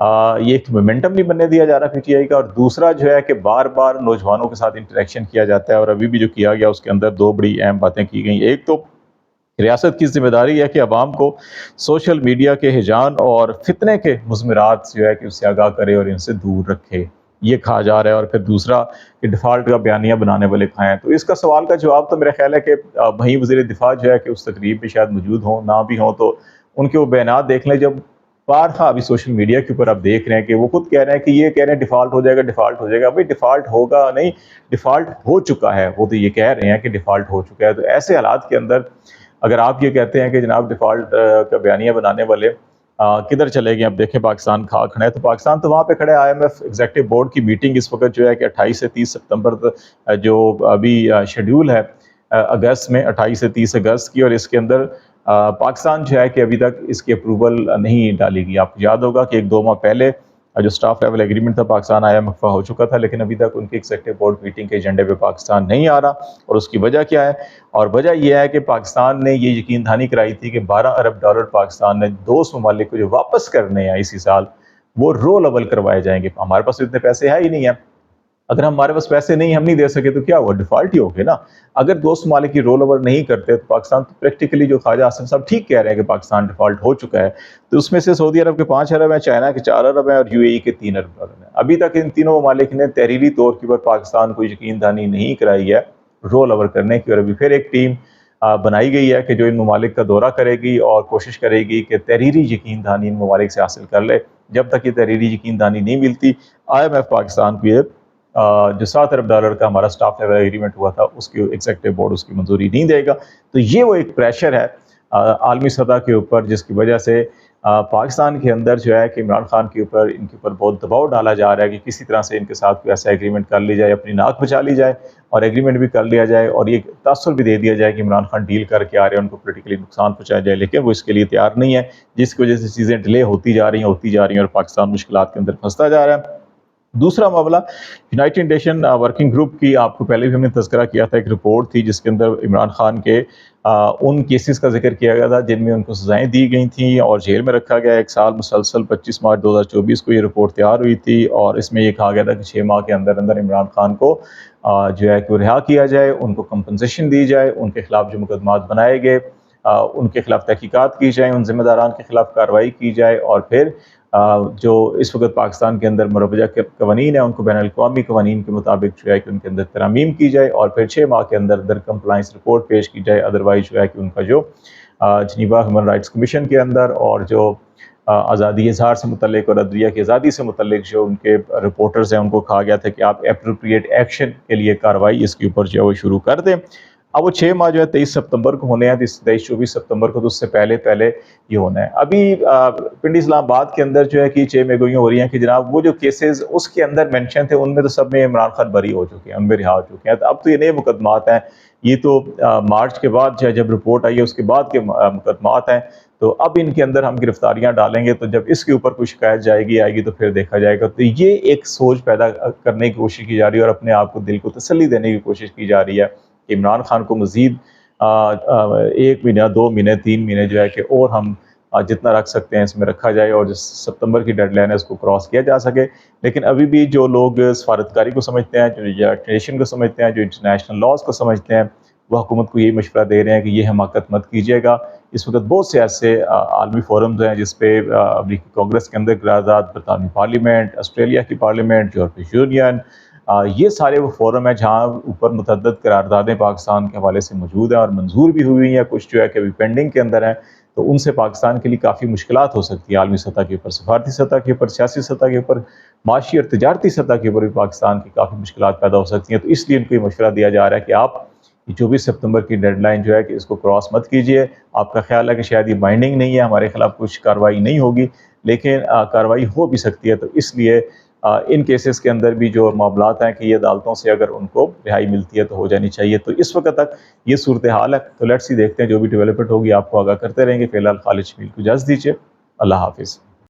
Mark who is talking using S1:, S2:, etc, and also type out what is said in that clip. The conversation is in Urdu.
S1: یہ ایک مومنٹم نہیں بننے دیا جا رہا پی ٹی آئی کا، اور دوسرا جو ہے کہ بار بار نوجوانوں کے ساتھ انٹریکشن کیا جاتا ہے، اور ابھی بھی جو کیا گیا اس کے اندر دو بڑی اہم باتیں کی گئیں۔ ایک تو ریاست کی ذمہ داری ہے کہ عوام کو سوشل میڈیا کے ہجان اور فتنے کے مضمرات جو ہے کہ اس سے آگاہ کرے اور ان سے دور رکھے، یہ کہا جا رہا ہے۔ اور پھر دوسرا کہ ڈیفالٹ کا بیانیہ بنانے والے کھائیں، تو اس کا سوال کا جواب تو میرا خیال ہے کہ وہیں وزیر دفاع جو ہے کہ اس تقریب میں شاید موجود ہوں، نہ بھی ہوں، تو ان کے وہ بیانات دیکھ لیں۔ جب بارہا ابھی سوشل میڈیا کے اوپر آپ دیکھ رہے ہیں کہ وہ خود کہہ رہے ہیں کہ یہ کہہ رہے ہیں ڈیفالٹ ہو جائے گا، ڈیفالٹ ہو جائے گا، بھائی ڈیفالٹ ہوگا نہیں، ڈیفالٹ ہو چکا ہے، وہ تو یہ کہہ رہے ہیں کہ ڈیفالٹ ہو چکا ہے۔ تو ایسے حالات کے اندر اگر آپ یہ کہتے ہیں کہ جناب ڈیفالٹ کا بیانیہ بنانے والے کدھر چلے گئے، اب دیکھیں پاکستان کھڑا ہے، تو پاکستان تو وہاں پہ کھڑے۔ I M F executive board کی میٹنگ اس وقت جو ہے کہ 28 سے 30 ستمبر جو ابھی شیڈیول ہے اگست میں، 28 سے 30 اگست کی، اور اس کے اندر پاکستان جو ہے کہ ابھی تک اس کی اپروول نہیں ڈالی گئی۔ آپ کو یاد ہوگا کہ 1-2 ماہ پہلے جو سٹاف لیول ایگریمنٹ تھا پاکستان آئی ایم ایف کا ہو چکا تھا، لیکن ابھی تک ان کی ایگزیکٹو بورڈ میٹنگ کے ایجنڈے پہ پاکستان نہیں آ رہا، اور اس کی وجہ کیا ہے؟ اور وجہ یہ ہے کہ پاکستان نے یہ یقین دہانی کرائی تھی کہ $12 ارب پاکستان نے دوست ممالک کو جو واپس کرنے ہیں اسی سال، وہ رول اول کروائے جائیں گے۔ ہمارے پاس اتنے پیسے ہے ہی نہیں ہیں، اگر ہمارے پاس پیسے نہیں، ہم نہیں دے سکے تو کیا ہوا؟ ڈیفالٹ ہی ہو گئے نا۔ اگر دوست ممالک کی رول اوور نہیں کرتے تو پاکستان تو پریکٹیکلی، جو خواجہ آصف صاحب ٹھیک کہہ رہے ہیں کہ پاکستان ڈیفالٹ ہو چکا ہے، تو اس میں سے سعودی عرب کے 5 ارب ہیں، چائنا کے 4 ارب ہیں، اور UAE کے 3 ارب ہیں۔ ابھی تک ان تینوں ممالک نے تحریری طور کے اوپر پاکستان کو یقین دہانی نہیں کرائی ہے رول اوور کرنے کی، اور ابھی پھر ایک ٹیم بنائی گئی ہے کہ جو ان ممالک کا دورہ کرے گی اور کوشش کرے گی کہ تحریری یقین دہانی ان ممالک سے حاصل کر لے۔ جب تک یہ تحریری یقین دہانی نہیں ملتی، آئی ایم ایف پاکستان کو یہ جو $7 ارب کا ہمارا سٹاف لیول ایگریمنٹ ہوا تھا، اس کی ایگزیکٹو بورڈ اس کی منظوری نہیں دے گا۔ تو یہ وہ ایک پریشر ہے عالمی سطح کے اوپر، جس کی وجہ سے پاکستان کے اندر جو ہے کہ عمران خان کے اوپر ان کے اوپر بہت دباؤ ڈالا جا رہا ہے کہ کسی طرح سے ان کے ساتھ کوئی ایسا ایگریمنٹ کر لی جائے، اپنی ناک بچا لی جائے اور ایگریمنٹ بھی کر لیا جائے، اور یہ تاثر بھی دے دیا جائے کہ عمران خان ڈیل کر کے آ رہے ہیں، ان کو پولیٹیکلی نقصان پہنچایا جائے، لیکن وہ اس کے لیے تیار نہیں ہے، جس کی وجہ سے چیزیں ڈیلے ہوتی جا رہی ہیں اور پاکستان مشکلات کے اندر پھنستا جا رہا ہے۔ دوسرا معاملہ یونائٹڈ نیشن ورکنگ گروپ کی، آپ کو پہلے بھی ہم نے تذکرہ کیا تھا، ایک رپورٹ تھی جس کے اندر عمران خان کے ان کیسز کا ذکر کیا گیا تھا جن میں ان کو سزائیں دی گئی تھیں اور جیل میں رکھا گیا 1 سال مسلسل۔ 25 مارچ 2024 کو یہ رپورٹ تیار ہوئی تھی، اور اس میں یہ کہا گیا تھا کہ 6 ماہ کے اندر عمران خان کو جو ہے کہ رہا کیا جائے، ان کو کمپنسیشن دی جائے، ان کے خلاف جو مقدمات بنائے گئے ان کے خلاف تحقیقات کی جائیں، ان ذمہ داران کے خلاف کارروائی کی جائے، اور پھر جو اس وقت پاکستان کے اندر مروجہ قوانین ہیں ان کو بین الاقوامی قوانین کے مطابق جو ہے کہ ان کے اندر ترامیم کی جائے، اور پھر 6 ماہ کے اندر کمپلائنس رپورٹ پیش کی جائے۔ ادروائز جو ہے کہ ان کا جو جنیوا ہیومن رائٹس کمیشن کے اندر اور جو آزادی اظہار سے متعلق اور عدلیہ کی آزادی سے متعلق جو ان کے رپورٹرز ہیں، ان کو کہا گیا تھا کہ آپ اپروپریٹ ایکشن کے لیے کارروائی اس کے اوپر جو ہے وہ شروع کر دیں۔ اب وہ 6 ماہ جو ہے 23 ستمبر کو ہونے ہیں، 23-24 ستمبر کو، تو اس سے پہلے یہ ہونا ہے۔ ابھی پنڈی اسلام آباد کے اندر جو ہے کہ 6 گوئیاں ہو رہی ہیں کہ جناب وہ جو کیسز اس کے اندر مینشن تھے ان میں تو سب میں عمران خان بری ہو چکے ہیں، ان میں رہا ہو چکے ہیں، تو اب تو یہ نئے مقدمات ہیں، یہ تو مارچ کے بعد جو ہے جب رپورٹ آئی ہے اس کے بعد کے مقدمات ہیں، تو اب ان کے اندر ہم گرفتاریاں ڈالیں گے، تو جب اس کے اوپر کوئی شکایت آئے گی تو پھر دیکھا جائے گا۔ تو یہ ایک سوچ پیدا کرنے کی کوشش کی جا رہی ہے اور اپنے آپ کو دل کو تسلی دینے کی کوشش کی جا رہی ہے کہ عمران خان کو مزید 1 مہینہ 2 مہینے 3 مہینے جو ہے کہ اور ہم جتنا رکھ سکتے ہیں اس میں رکھا جائے، اور جس ستمبر کی ڈیڈ لائن ہے اس کو کراس کیا جا سکے۔ لیکن ابھی بھی جو لوگ سفارتکاری کو سمجھتے ہیں، جو ٹریڈیشن کو سمجھتے ہیں، جو انٹرنیشنل لاز کو سمجھتے ہیں، وہ حکومت کو یہی مشورہ دے رہے ہیں کہ یہ حماقت مت کیجیے گا۔ اس وقت بہت سے ایسے عالمی فورمز ہیں جس پہ امریکی کانگریس کے اندر قرارداد، برطانوی پارلیمنٹ، آسٹریلیا کی پارلیمنٹ، یورپی یونین، یہ سارے وہ فورم ہیں جہاں اوپر متعدد قراردادیں پاکستان کے حوالے سے موجود ہیں اور منظور بھی ہوئی ہیں، کچھ جو ہے کہ ابھی پینڈنگ کے اندر ہیں، تو ان سے پاکستان کے لیے کافی مشکلات ہو سکتی ہے عالمی سطح کے اوپر، سفارتی سطح کے اوپر، سیاسی سطح کے اوپر، معاشی اور تجارتی سطح کے اوپر بھی پاکستان کی کافی مشکلات پیدا ہو سکتی ہیں۔ تو اس لیے ان کو یہ مشورہ دیا جا رہا ہے کہ آپ 24 ستمبر کی ڈیڈ لائن جو ہے کہ اس کو کراس مت کیجیے۔ آپ کا خیال ہے کہ شاید یہ بائنڈنگ نہیں ہے، ہمارے خلاف کچھ کارروائی نہیں ہوگی، لیکن کارروائی ہو بھی سکتی ہے، تو اس لیے ان کیسز کے اندر بھی جو معاملات ہیں کہ یہ عدالتوں سے اگر ان کو رہائی ملتی ہے تو ہو جانی چاہیے۔ تو اس وقت تک یہ صورتحال ہے، تو لیٹس سی دیکھتے ہیں جو بھی ڈیولپمنٹ ہوگی آپ کو آگاہ کرتے رہیں گے۔ فی الحال خالد شمیل کو اجازت دیجیے، اللہ حافظ۔